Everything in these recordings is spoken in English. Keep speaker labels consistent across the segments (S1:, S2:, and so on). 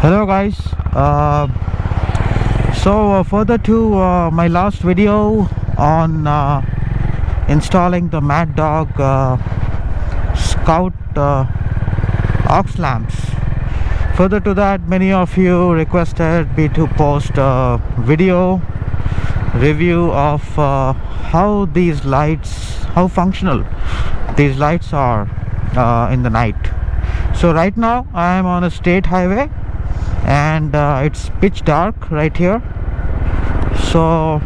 S1: Hello guys. Further to my last video on installing the Mad Dog Scout aux lamps. Further to that, many of you requested me to post a video review of how these lights, how functional these lights are in the night. So right now I am on a state highway and it's pitch dark right here, so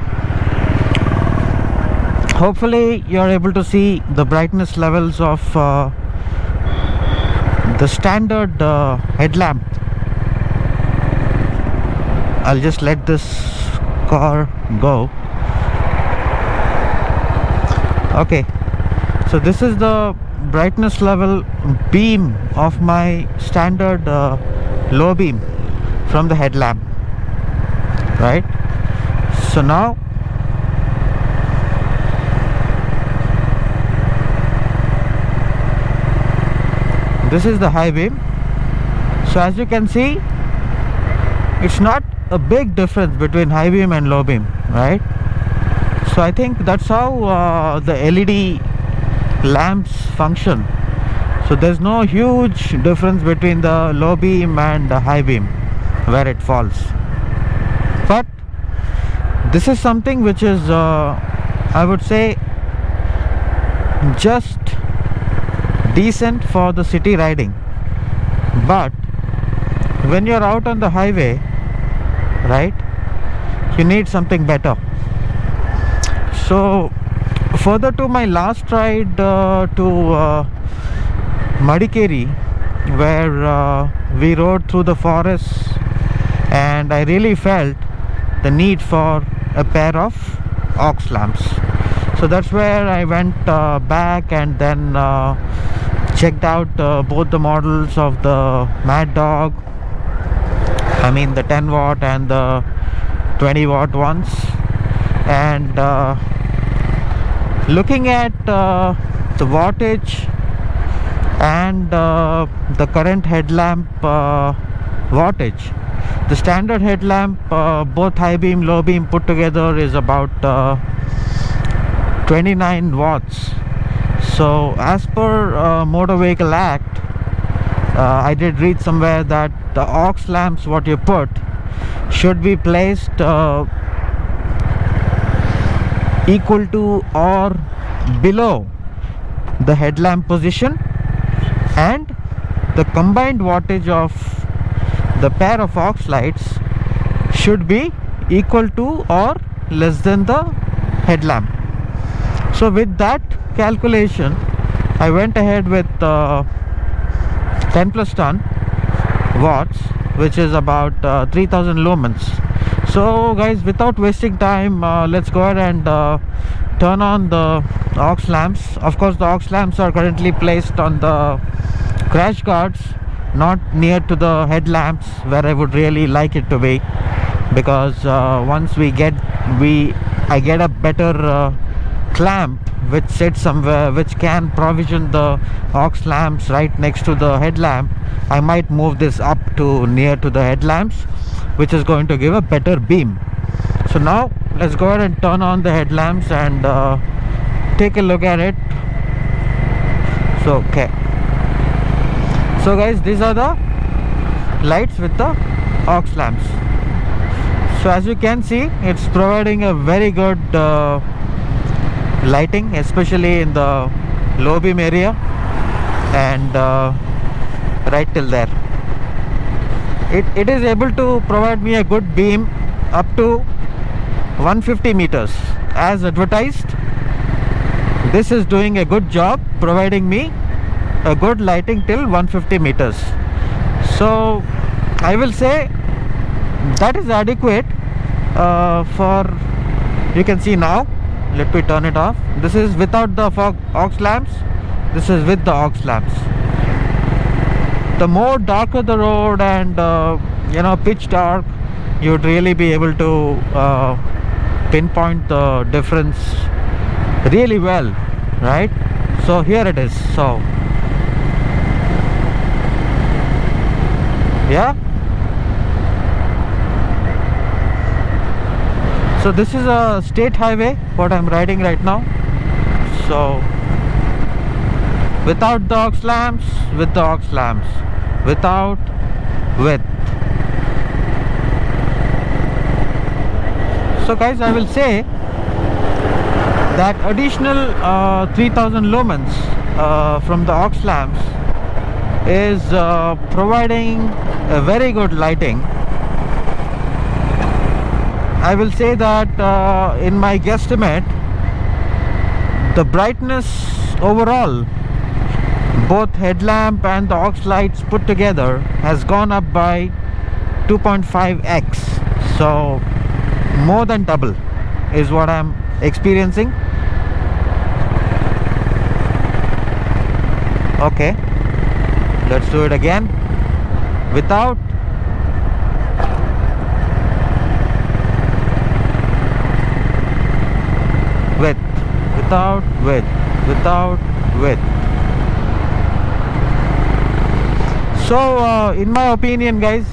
S1: hopefully you're able to see the brightness levels of the standard headlamp. I'll just let this car go. Okay, so this is the brightness level beam of my standard low beam from the headlamp, right? So now this is the high beam. So as you can see, it's not a big difference between high beam and low beam, right? So I think that's how the LED lamps function. So there's no huge difference between the low beam and the high beam where it falls. But this is something which is I would say just decent for the city riding. But when you're out on the highway, right, you need something better. So further to my last ride to Madikeri, where we rode through the forests, and I really felt the need for a pair of aux lamps. So that's where I went back and then checked out both the models of the Mad Dog, I mean the 10 watt and the 20 watt ones, and looking at the wattage and the current headlamp wattage. The standard headlamp, both high beam, low beam put together, is about 29 watts. So as per Motor Vehicle Act, I did read somewhere that the aux lamps what you put should be placed equal to or below the headlamp position, and the combined wattage of the pair of aux lights should be equal to or less than the headlamp. So with that calculation, I went ahead with 10 plus ton watts, which is about 3000 lumens. So guys, without wasting time, let's go ahead and turn on the aux lamps. Of course, the aux lamps are currently placed on the crash guards, not near to the headlamps where I would really like it to be, because once I get a better clamp which sits somewhere, which can provision the aux lamps right next to the headlamp, I might move this up to near to the headlamps, which is going to give a better beam. So now let's go ahead and turn on the headlamps and take a look at it. So okay, so guys, these are the lights with the aux lamps. So as you can see, it's providing a very good lighting, especially in the low beam area and right till there. It is able to provide me a good beam up to 150 meters as advertised. This is doing a good job providing me a good lighting till 150 meters. So I will say that is adequate for, you can see now, let me turn it off. This is without the aux lamps, this is with the aux lamps. The more darker the road and pitch dark, you would really be able to pinpoint the difference really well, right? So here it is. So yeah, So this is a state highway what I'm riding right now. So without the aux lamps, with the aux lamps, without, with. So guys, I will say that additional 3000 lumens from the aux lamps is providing a very good lighting. I will say that in my guesstimate, the brightness overall, both headlamp and the aux lights put together, has gone up by 2.5x. So more than double is what I'm experiencing. Okay, let's do it again. Without, with, without, with, without, with. So in my opinion, guys,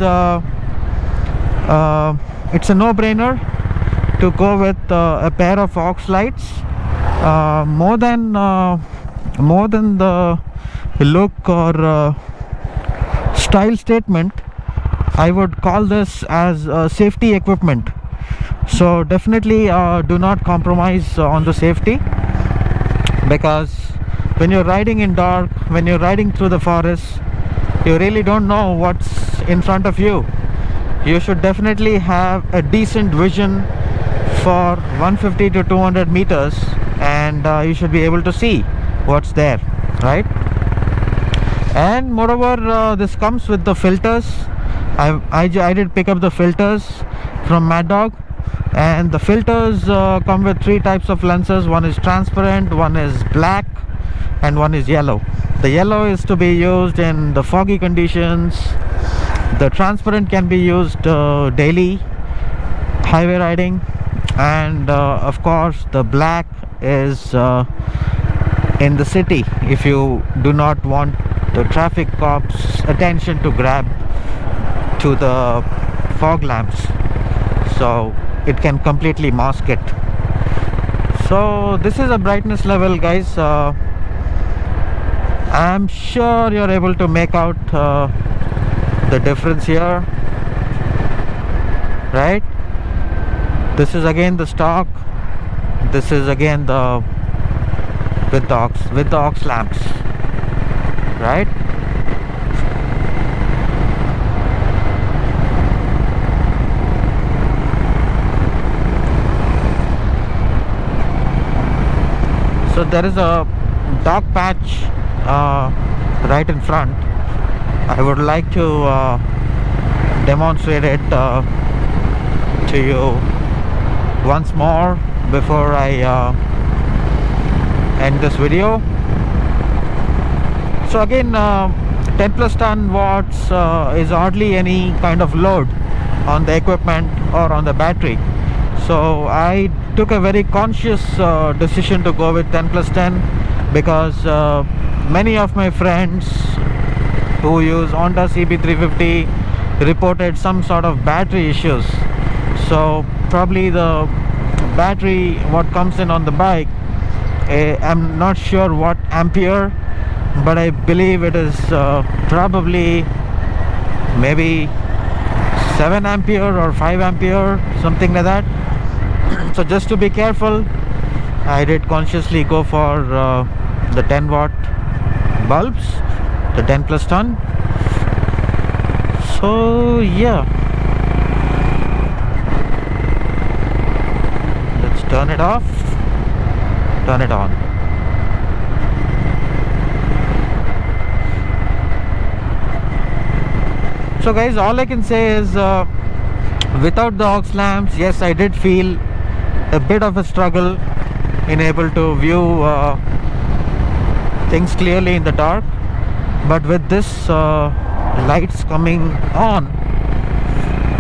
S1: it's a no-brainer to go with a pair of aux lights. More than the look or style statement, I would call this as safety equipment. So definitely do not compromise on the safety, because when you're riding in dark, when you're riding through the forest, you really don't know what's in front of you. You should definitely have a decent vision for 150 to 200 meters, and you should be able to see what's there, right? And moreover, this comes with the filters. I did pick up the filters from Mad Dog, and the filters come with 3 types of lenses. One is transparent, one is black, and one is yellow. The yellow is to be used in the foggy conditions. The transparent can be used daily highway riding, and of course the black is in the city, if you do not want the traffic cops' attention to grab to the fog lamps, so it can completely mask it. So this is a brightness level, guys. I'm sure you're able to make out the difference here, right? This is again the stock, this is again the with the aux lamps, right? So there is a dark patch right in front. I would like to demonstrate it to you once more before I end this video. So again, 10 plus ton watts is hardly any kind of load on the equipment or on the battery. So I took a very conscious decision to go with 10 plus 10, because many of my friends who use Honda CB350 reported some sort of battery issues. So probably the battery what comes in on the bike, I'm not sure what ampere, but I believe it is probably maybe 7 ampere or 5 ampere, something like that. So just to be careful, I did consciously go for the 10 watt bulbs, the 10 plus ton. So yeah, let's turn it off, turn it on. So guys, all I can say is without the aux lamps, yes, I did feel a bit of a struggle in able to view things clearly in the dark, but with this lights coming on,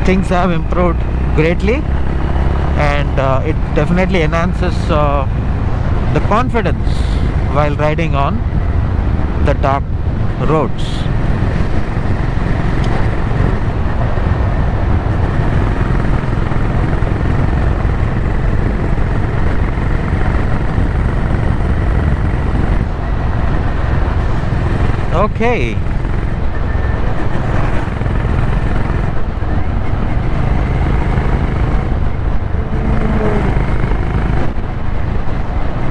S1: things have improved greatly, and it definitely enhances the confidence while riding on the dark roads. Okay.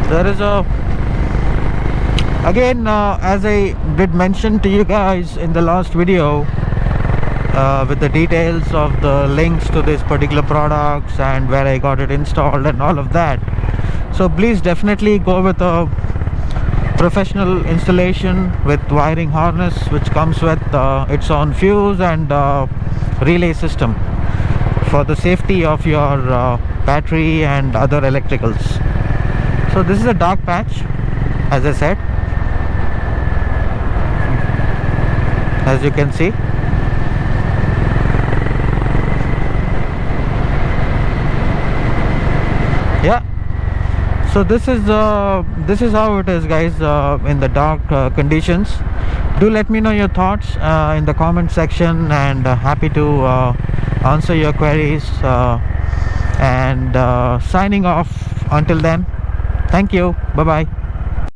S1: There is a again as I did mention to you guys in the last video with the details of the links to these particular products and where I got it installed and all of that. So please definitely go with a professional installation with wiring harness which comes with its own fuse and relay system for the safety of your battery and other electricals. So this is a dark patch, as I said, as you can see. Yeah, so this is how it is, guys, in the dark conditions. Do let me know your thoughts in the comment section, and happy to answer your queries, and signing off until then. Thank you. Bye bye.